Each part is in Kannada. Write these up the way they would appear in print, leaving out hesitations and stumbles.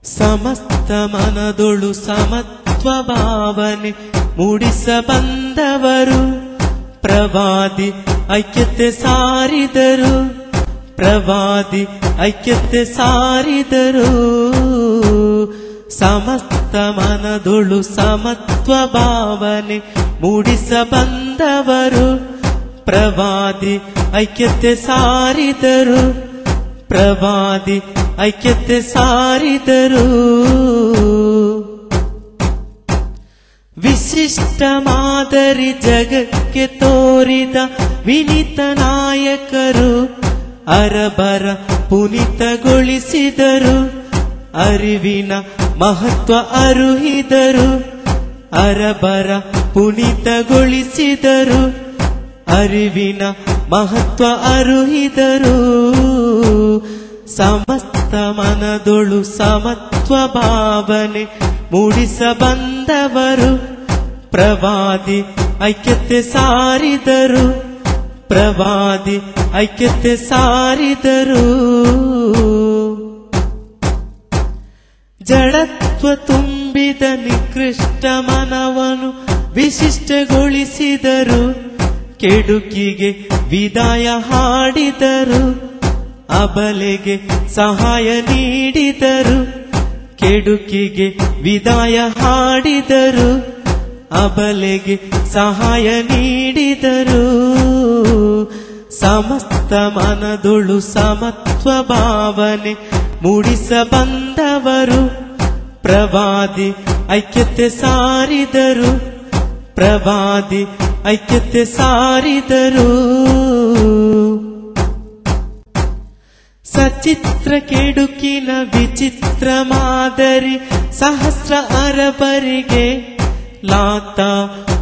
ಸಮಸ್ತ ಮನದೊಳು ಸಮತ್ವ ಭಾವನೆ ಮೂಡಿಸ ಬಂದವರು ಪ್ರವಾದಿ ಐಕ್ಯತೆ ಸಾರಿದರು, ಪ್ರವಾದಿ ಐಕ್ಯತೆ ಸಾರಿದರು. ಸಮಸ್ತ ಮನದೊಳು ಸಮತ್ವ ಭಾವನೆ ಮೂಡಿಸ ಬಂದವರು ಪ್ರವಾದಿ ಐಕ್ಯತೆ ಸಾರಿದರು, ಪ್ರವಾದಿ ಐಕ್ಯತೆ ಸಾರಿದರು. ವಿಶಿಷ್ಟ ಮಾದರಿ ಜಗಕ್ಕೆ ತೋರಿದ ವಿನಿತ ನಾಯಕರು ಅರಬರ ಪುನೀತಗೊಳಿಸಿದರು, ಅರಿವಿನ ಮಹತ್ವ ಅರುಹಿದರು, ಅರಬರ ಪುನೀತಗೊಳಿಸಿದರು, ಅರಿವಿನ ಮಹತ್ವ ಅರುಹಿದರು. ಸಮಸ್ತ ಮನದೊಳು ಸಮತ್ವ ಭಾವನೆ ಮೂಡಿಸ ಬಂದವರು ಪ್ರವಾದಿ ಐಕ್ಯತೆ ಸಾರಿದರು, ಪ್ರವಾದಿ ಐಕ್ಯತೆ ಸಾರಿದರು. ಜಡತ್ವ ತುಂಬಿದ ನಿಕೃಷ್ಟ ಮನವನ್ನು ವಿಶಿಷ್ಟಗೊಳಿಸಿದರು, ಕೆಡುಕಿಗೆ ವಿದಾಯ ಹಾಡಿದರು, ಅಬಲೆಗೆ ಸಹಾಯ ನೀಡಿದರು, ಕೆಡುಕಿಗೆ ವಿದಾಯ ಹಾಡಿದರು, ಅಬಲೆಗೆ ಸಹಾಯ ನೀಡಿದರು. ಸಮಸ್ತ ಮನದೊಳು ಸಮತ್ವ ಭಾವನೆ ಮೂಡಿಸ ಬಂದವರು ಪ್ರವಾದಿ ಐಕ್ಯತೆ ಸಾರಿದರು, ಪ್ರವಾದಿ ಐಕ್ಯತೆ ಸಾರಿದರು. ಸಚಿತ್ರ ಕೆಡುಕಿನ ವಿಚಿತ್ರ ಮಾದರಿ ಸಹಸ್ರ ಅರಬರಿಗೆ, ಲಾತ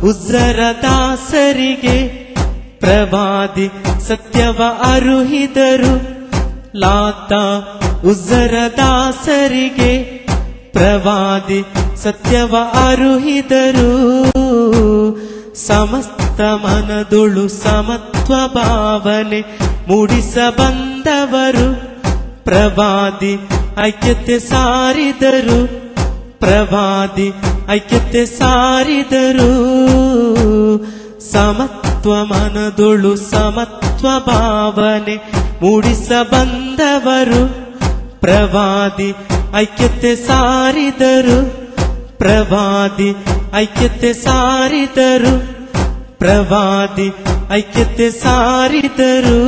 ಉಜ್ಜರ ದಾಸರಿಗೆ ಪ್ರವಾದಿ ಸತ್ಯವ ಅರುಹಿದರು, ಲಾತ ಉಜ್ಜರ ದಾಸರಿಗೆ ಪ್ರವಾದಿ ಸತ್ಯವ ಅರುಹಿದರು. ಸಮಸ್ತ ಮನದೊಳು ಸಮತ್ವ ಭಾವನೆ ಮೂಡಿಸ ಬಂದವರು ಪ್ರವಾದಿ ಐಕ್ಯತೆ ಸಾರಿದರು, ಪ್ರವಾದಿ ಐಕ್ಯತೆ ಸಾರಿದರು. ಸಮತ್ವ ಮನದೊಳು ಸಮತ್ವ ಭಾವನೆ ಮೂಡಿಸ ಬಂದವರು ಪ್ರವಾದಿ ಐಕ್ಯತೆ ಸಾರಿದರು, ಪ್ರವಾದಿ ಐಕ್ಯತೆ ಸಾರಿದರು, ಪ್ರವಾದಿ ಐಕ್ಯತೆ ಸಾರಿದರು.